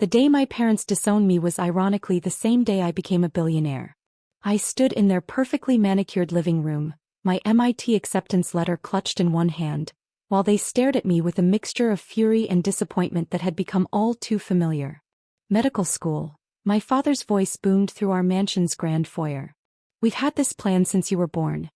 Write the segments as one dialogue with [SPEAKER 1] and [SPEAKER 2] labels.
[SPEAKER 1] The day my parents disowned me was ironically the same day I became a billionaire. I stood in their perfectly manicured living room, my MIT acceptance letter clutched in one hand, while they stared at me with a mixture of fury and disappointment that had become all too familiar. Medical school. My father's voice boomed through our mansion's grand foyer. We've had this plan since you were born.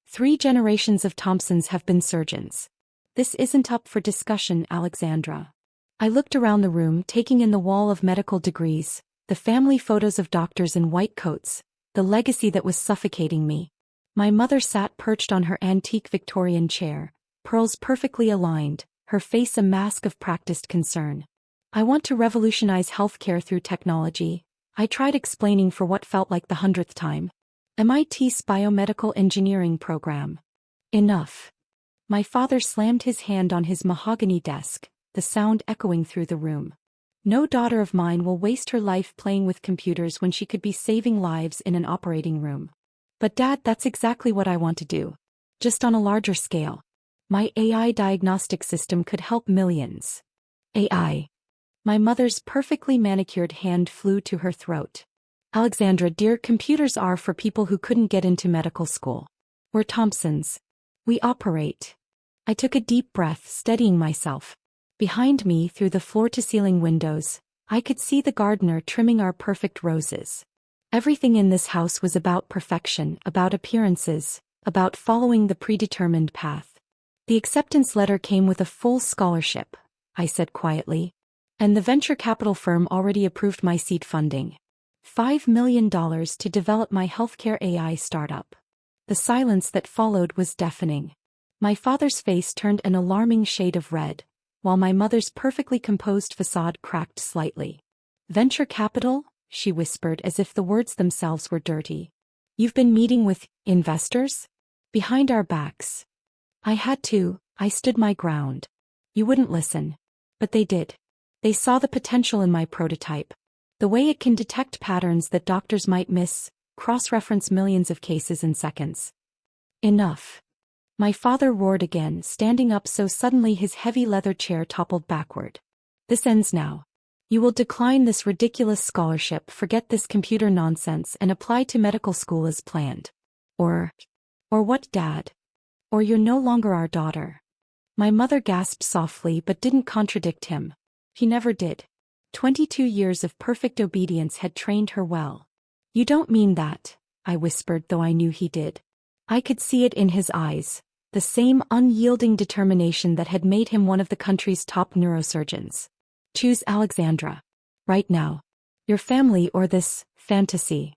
[SPEAKER 1] 3 generations of Thompsons have been surgeons. This isn't up for discussion, Alexandra. I looked around the room, taking in the wall of medical degrees, the family photos of doctors in white coats, the legacy that was suffocating me. My mother sat perched on her antique Victorian chair, pearls perfectly aligned, her face a mask of practiced concern. I want to revolutionize healthcare through technology, I tried explaining for what felt like the 100th time. MIT's biomedical engineering program. Enough. My father slammed his hand on his mahogany desk, the sound echoing through the room. No daughter of mine will waste her life playing with computers when she could be saving lives in an operating room. But Dad, that's exactly what I want to do. Just on a larger scale. My AI diagnostic system could help millions. AI. My mother's perfectly manicured hand flew to her throat. Alexandra, dear, computers are for people who couldn't get into medical school. We're Thompsons. We operate. I took a deep breath, steadying myself. Behind me, through the floor-to-ceiling windows, I could see the gardener trimming our perfect roses. Everything in this house was about perfection, about appearances, about following the predetermined path. The acceptance letter came with a full scholarship, I said quietly. And the venture capital firm already approved my seed funding. $5 million to develop my healthcare AI startup. The silence that followed was deafening. My father's face turned an alarming shade of red, while my mother's perfectly composed facade cracked slightly. Venture capital? She whispered as if the words themselves were dirty. You've been meeting with investors? Behind our backs. I had to, I stood my ground. You wouldn't listen. But they did. They saw the potential in my prototype. The way it can detect patterns that doctors might miss, cross-reference millions of cases in seconds. Enough. My father roared again, standing up so suddenly his heavy leather chair toppled backward. This ends now. You will decline this ridiculous scholarship, forget this computer nonsense, and apply to medical school as planned. Or what, Dad? Or you're no longer our daughter. My mother gasped softly but didn't contradict him. He never did. 22 years of perfect obedience had trained her well. You don't mean that, I whispered, though I knew he did. I could see it in his eyes, the same unyielding determination that had made him one of the country's top neurosurgeons. Choose, Alexandra. Right now. Your family or this fantasy.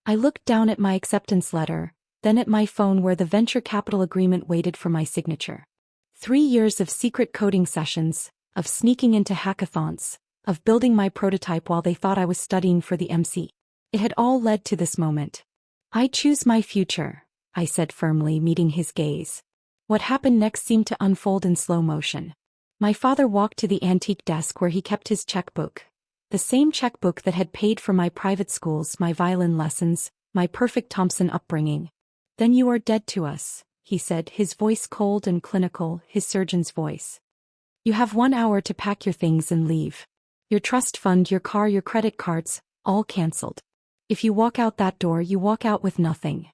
[SPEAKER 1] I looked down at my acceptance letter, then at my phone where the venture capital agreement waited for my signature. 3 years of secret coding sessions, of sneaking into hackathons, of building my prototype while they thought I was studying for the MC. It had all led to this moment. I choose my future, I said firmly, meeting his gaze. What happened next seemed to unfold in slow motion. My father walked to the antique desk where he kept his checkbook. The same checkbook that had paid for my private schools, my violin lessons, my perfect Thompson upbringing. Then you are dead to us, he said, his voice cold and clinical, his surgeon's voice. You have 1 hour to pack your things and leave. Your trust fund, your car, your credit cards, all cancelled. If you walk out that door, you walk out with nothing.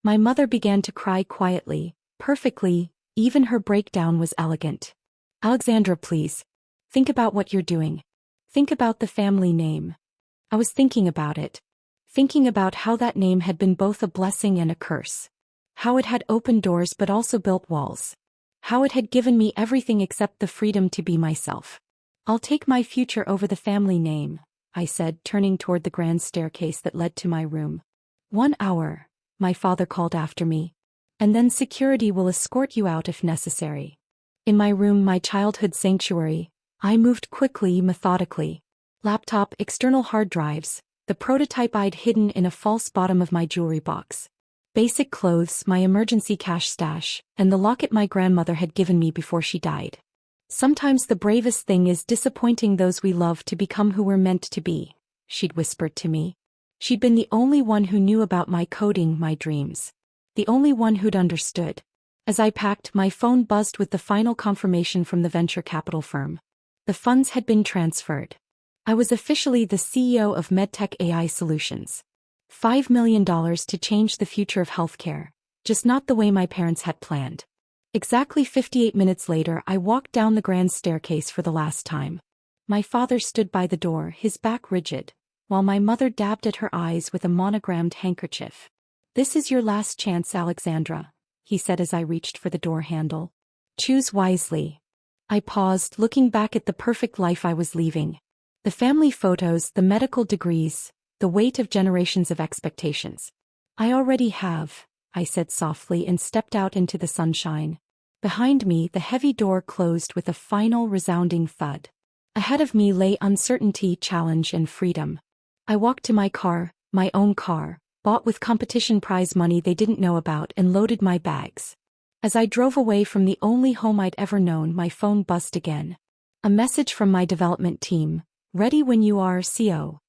[SPEAKER 1] My mother began to cry quietly, perfectly, even her breakdown was elegant. Alexandra, please. Think about what you're doing. Think about the family name. I was thinking about it. Thinking about how that name had been both a blessing and a curse. How it had opened doors but also built walls. How it had given me everything except the freedom to be myself. I'll take my future over the family name, I said, turning toward the grand staircase that led to my room. 1 hour, my father called after me. And then security will escort you out if necessary. In my room, my childhood sanctuary, I moved quickly, methodically. Laptop, external hard drives, the prototype I'd hidden in a false bottom of my jewelry box. Basic clothes, my emergency cash stash, and the locket my grandmother had given me before she died. Sometimes the bravest thing is disappointing those we love to become who we're meant to be, she'd whispered to me. She'd been the only one who knew about my coding, my dreams. The only one who'd understood. As I packed, my phone buzzed with the final confirmation from the venture capital firm. The funds had been transferred. I was officially the CEO of MedTech AI Solutions. $5 million to change the future of healthcare, just not the way my parents had planned. Exactly 58 minutes later, I walked down the grand staircase for the last time. My father stood by the door, his back rigid, while my mother dabbed at her eyes with a monogrammed handkerchief. "This is your last chance, Alexandra," he said as I reached for the door handle. "Choose wisely." I paused, looking back at the perfect life I was leaving. The family photos, the medical degrees, the weight of generations of expectations. "I already have," I said softly and stepped out into the sunshine. Behind me, the heavy door closed with a final resounding thud. Ahead of me lay uncertainty, challenge, and freedom. I walked to my car, my own car, bought with competition prize money they didn't know about, and loaded my bags. As I drove away from the only home I'd ever known, my phone buzzed again. A message from my development team: "Ready when you are, CO."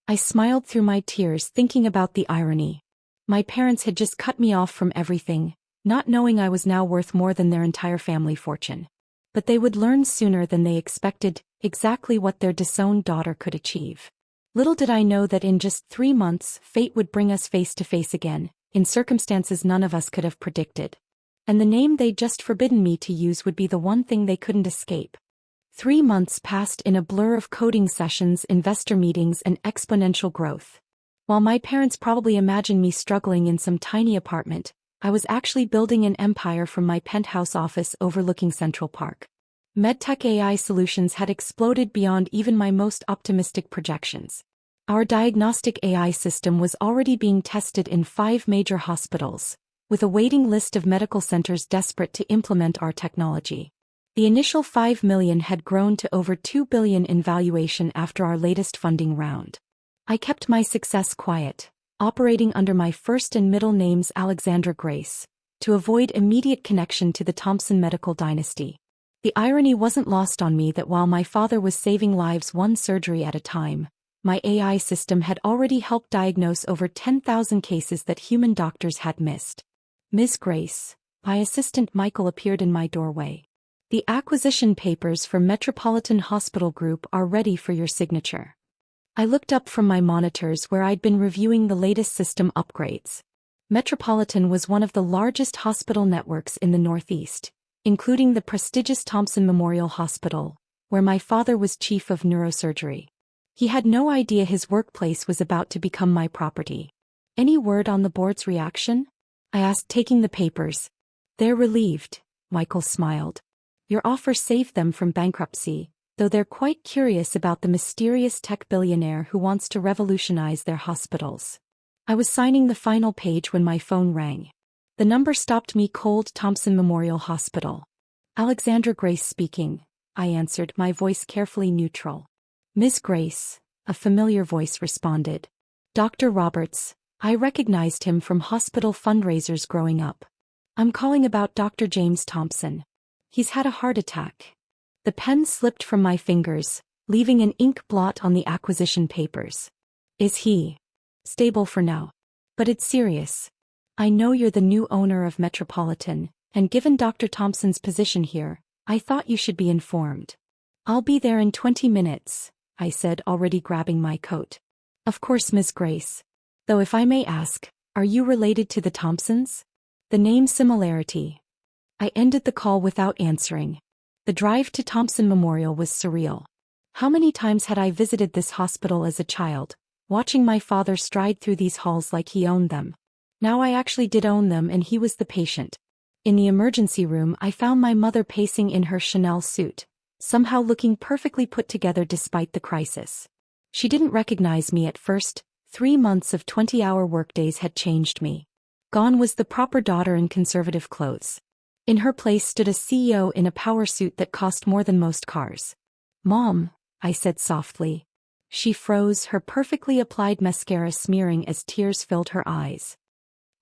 [SPEAKER 1] I smiled through my tears, thinking about the irony. My parents had just cut me off from everything, not knowing I was now worth more than their entire family fortune. But they would learn sooner than they expected exactly what their disowned daughter could achieve. Little did I know that in just 3 months, fate would bring us face to face again, in circumstances none of us could have predicted. And the name they'd just forbidden me to use would be the one thing they couldn't escape. 3 months passed in a blur of coding sessions, investor meetings, and exponential growth. While my parents probably imagined me struggling in some tiny apartment, I was actually building an empire from my penthouse office overlooking Central Park. MedTech AI Solutions had exploded beyond even my most optimistic projections. Our diagnostic AI system was already being tested in 5 major hospitals, with a waiting list of medical centers desperate to implement our technology. The initial $5 million had grown to over $2 billion in valuation after our latest funding round. I kept my success quiet, operating under my first and middle names Alexandra Grace, to avoid immediate connection to the Thompson medical dynasty. The irony wasn't lost on me that while my father was saving lives one surgery at a time, my AI system had already helped diagnose over 10,000 cases that human doctors had missed. "Ms. Grace," my assistant Michael appeared in my doorway. "The acquisition papers for Metropolitan Hospital Group are ready for your signature." I looked up from my monitors where I'd been reviewing the latest system upgrades. Metropolitan was one of the largest hospital networks in the Northeast, including the prestigious Thompson Memorial Hospital, where my father was chief of neurosurgery. He had no idea his workplace was about to become my property. "Any word on the board's reaction?" I asked, taking the papers. "They're relieved," Michael smiled. "Your offer saved them from bankruptcy, though they're quite curious about the mysterious tech billionaire who wants to revolutionize their hospitals." I was signing the final page when my phone rang. The number stopped me cold. "Thompson Memorial Hospital." "Alexandra Grace speaking," I answered, my voice carefully neutral. "Miss Grace," a familiar voice responded. "Dr. Roberts." I recognized him from hospital fundraisers growing up. "I'm calling about Dr. James Thompson. He's had a heart attack." The pen slipped from my fingers, leaving an ink blot on the acquisition papers. "Is he stable for now? But it's serious. I know you're the new owner of Metropolitan, and given Dr. Thompson's position here, I thought you should be informed." "I'll be there in 20 minutes, I said, already grabbing my coat. "Of course, Miss Grace. Though if I may ask, are you related to the Thompsons?" "The name similarity." I ended the call without answering. The drive to Thompson Memorial was surreal. How many times had I visited this hospital as a child, watching my father stride through these halls like he owned them. Now I actually did own them, and he was the patient. In the emergency room, I found my mother pacing in her Chanel suit, somehow looking perfectly put together despite the crisis. She didn't recognize me at first. 3 months of 20-hour workdays had changed me. Gone was the proper daughter in conservative clothes. In her place stood a CEO in a power suit that cost more than most cars. "Mom," I said softly. She froze, her perfectly applied mascara smearing as tears filled her eyes.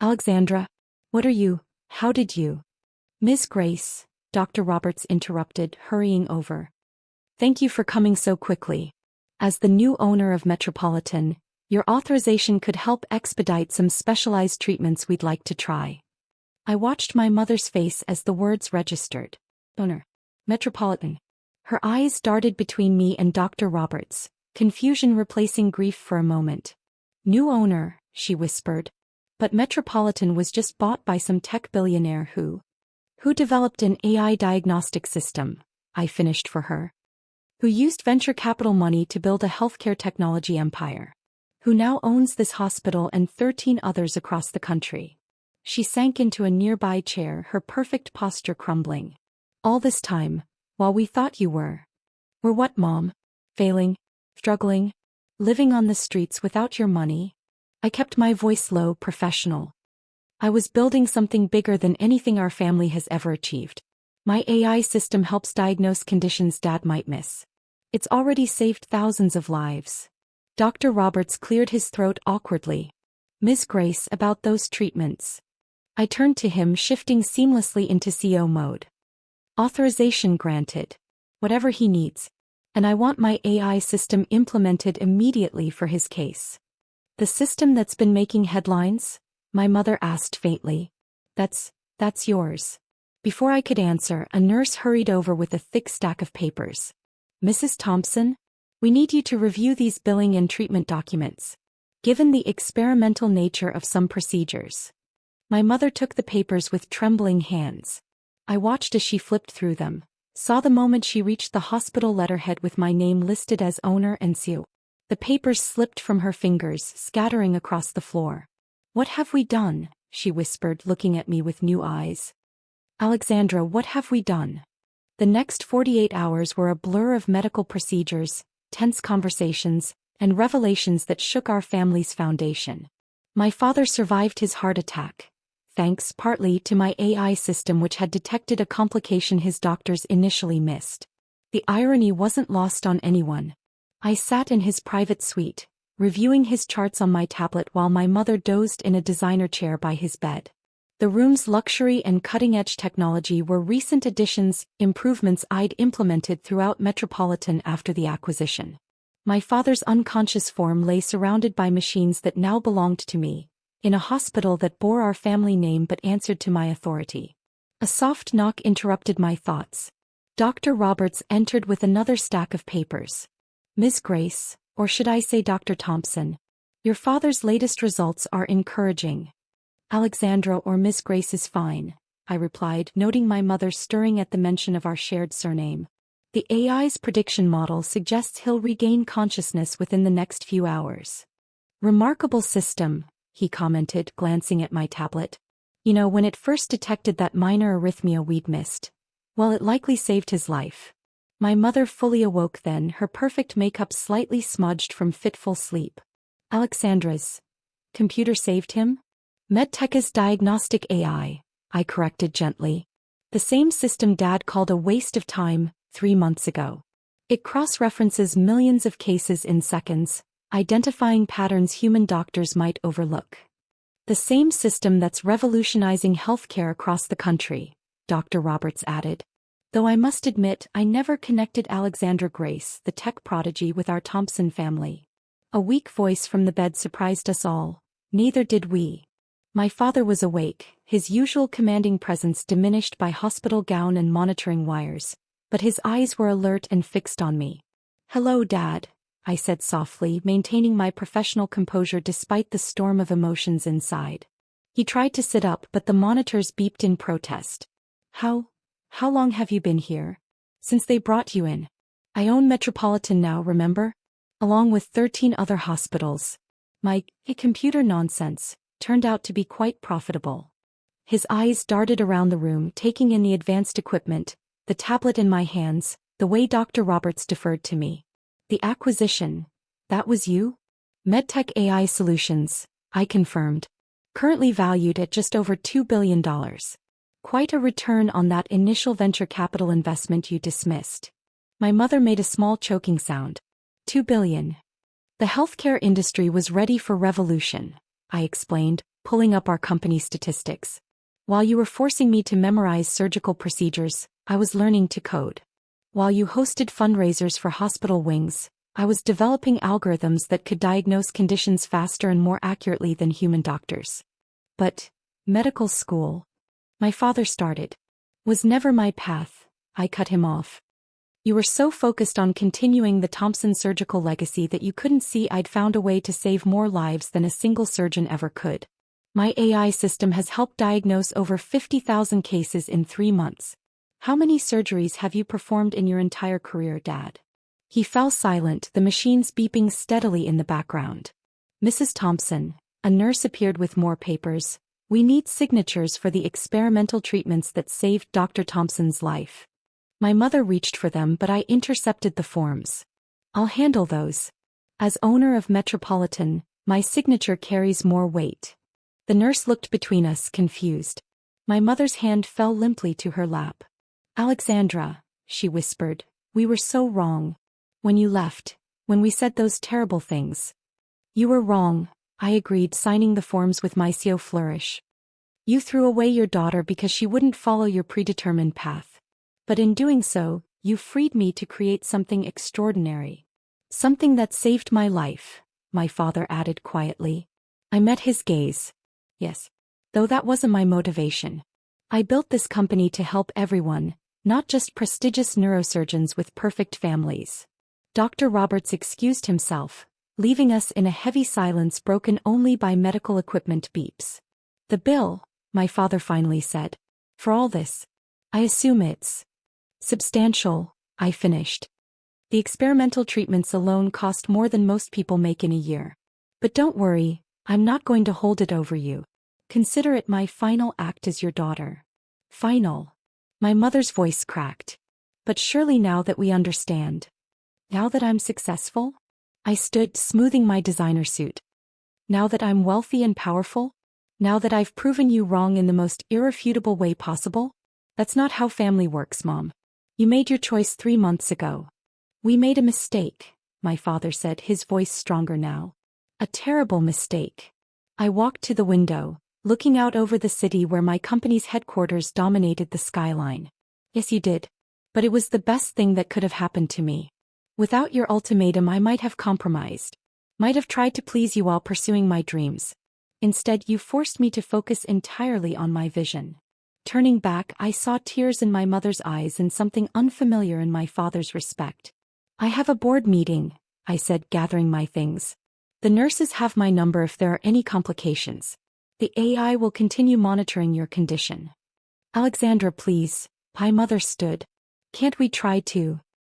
[SPEAKER 1] "Alexandra, how did you?" "Miss Grace," Dr. Roberts interrupted, hurrying over. "Thank you for coming so quickly. As the new owner of Metropolitan, your authorization could help expedite some specialized treatments we'd like to try." I watched my mother's face as the words registered. "Owner. Metropolitan." Her eyes darted between me and Dr. Roberts, confusion replacing grief for a moment. New owner, she whispered. But Metropolitan was just bought by some tech billionaire who developed an AI diagnostic system, I finished for her. Who used venture capital money to build a healthcare technology empire. Who now owns this hospital and 13 others across the country. She sank into a nearby chair, her perfect posture crumbling. All this time, while we thought you were what, Mom? Failing? Struggling? Living on the streets without your money? I kept my voice low, professional. I was building something bigger than anything our family has ever achieved. My AI system helps diagnose conditions Dad might miss. It's already saved thousands of lives. Dr. Roberts cleared his throat awkwardly. Ms. Grace, about those treatments. I turned to him, shifting seamlessly into CO mode. Authorization granted. Whatever he needs. And I want my AI system implemented immediately for his case. The system that's been making headlines? My mother asked faintly. That's yours. Before I could answer, a nurse hurried over with a thick stack of papers. Mrs. Thompson? We need you to review these billing and treatment documents. Given the experimental nature of some procedures. My mother took the papers with trembling hands. I watched as she flipped through them, saw the moment she reached the hospital letterhead with my name listed as owner and CEO. The papers slipped from her fingers, scattering across the floor. What have we done? She whispered, looking at me with new eyes. Alexandra, what have we done? The next 48 hours were a blur of medical procedures, tense conversations, and revelations that shook our family's foundation. My father survived his heart attack, thanks partly to my AI system which had detected a complication his doctors initially missed. The irony wasn't lost on anyone. I sat in his private suite, reviewing his charts on my tablet while my mother dozed in a designer chair by his bed. The room's luxury and cutting-edge technology were recent additions, improvements I'd implemented throughout Metropolitan after the acquisition. My father's unconscious form lay surrounded by machines that now belonged to me, in a hospital that bore our family name but answered to my authority. A soft knock interrupted my thoughts. Dr. Roberts entered with another stack of papers. Ms. Grace, or should I say Dr. Thompson, your father's latest results are encouraging. Alexandra or Miss Grace is fine, I replied, noting my mother stirring at the mention of our shared surname. The AI's prediction model suggests he'll regain consciousness within the next few hours. Remarkable system, he commented, glancing at my tablet. You know, when it first detected that minor arrhythmia we'd missed, well, it likely saved his life. My mother fully awoke then, her perfect makeup slightly smudged from fitful sleep. Alexandra's computer saved him? MedTech's diagnostic AI, I corrected gently. The same system Dad called a waste of time 3 months ago. It cross-references millions of cases in seconds, identifying patterns human doctors might overlook. The same system that's revolutionizing healthcare across the country, Dr. Roberts added. Though I must admit I never connected Alexandra Grace, the tech prodigy, with our Thompson family. A weak voice from the bed surprised us all. Neither did we. My father was awake, his usual commanding presence diminished by hospital gown and monitoring wires, but his eyes were alert and fixed on me. Hello, Dad, I said softly, maintaining my professional composure despite the storm of emotions inside. He tried to sit up, but the monitors beeped in protest. How long have you been here? Since they brought you in. I own Metropolitan now, remember? Along with 13 other hospitals. My computer nonsense turned out to be quite profitable. His eyes darted around the room, taking in the advanced equipment, the tablet in my hands, the way Dr. Roberts deferred to me. The acquisition, that was you? MedTech AI Solutions, I confirmed. Currently valued at just over $2 billion. Quite a return on that initial venture capital investment you dismissed. My mother made a small choking sound. $2 billion. The healthcare industry was ready for revolution, I explained, pulling up our company statistics. While you were forcing me to memorize surgical procedures, I was learning to code. While you hosted fundraisers for hospital wings, I was developing algorithms that could diagnose conditions faster and more accurately than human doctors. But medical school, my father started, was never my path. I cut him off. You were so focused on continuing the Thompsons surgical legacy that you couldn't see I'd found a way to save more lives than a single surgeon ever could. My AI system has helped diagnose over 50,000 cases in 3 months. How many surgeries have you performed in your entire career, Dad? He fell silent, the machines beeping steadily in the background. Mrs. Thompson, a nurse appeared with more papers. We need signatures for the experimental treatments that saved Dr. Thompson's life. My mother reached for them, but I intercepted the forms. I'll handle those. As owner of Metropolitan, my signature carries more weight. The nurse looked between us, confused. My mother's hand fell limply to her lap. Alexandra, she whispered, we were so wrong. When you left, when we said those terrible things. You were wrong, I agreed, signing the forms with my CEO flourish. You threw away your daughter because she wouldn't follow your predetermined path. But in doing so, you freed me to create something extraordinary. Something that saved my life, my father added quietly. I met his gaze. Yes. Though that wasn't my motivation. I built this company to help everyone, not just prestigious neurosurgeons with perfect families. Dr. Roberts excused himself, leaving us in a heavy silence broken only by medical equipment beeps. The bill, my father finally said. For all this. I assume it's substantial, I finished. The experimental treatments alone cost more than most people make in a year. But don't worry, I'm not going to hold it over you. Consider it my final act as your daughter. Final. My mother's voice cracked. But surely now that we understand. Now that I'm successful? I stood, smoothing my designer suit. Now that I'm wealthy and powerful? Now that I've proven you wrong in the most irrefutable way possible? That's not how family works, Mom. You made your choice 3 months ago. We made a mistake, my father said, his voice stronger now. A terrible mistake. I walked to the window, looking out over the city where my company's headquarters dominated the skyline. Yes, you did. But it was the best thing that could have happened to me. Without your ultimatum, I might have compromised. Might have tried to please you while pursuing my dreams. Instead, you forced me to focus entirely on my vision. Turning back, I saw tears in my mother's eyes and something unfamiliar in my father's respect. I have a board meeting, I said, gathering my things. The nurses have my number if there are any complications. The AI will continue monitoring your condition. Alexandra, please, my mother stood. Can't we try to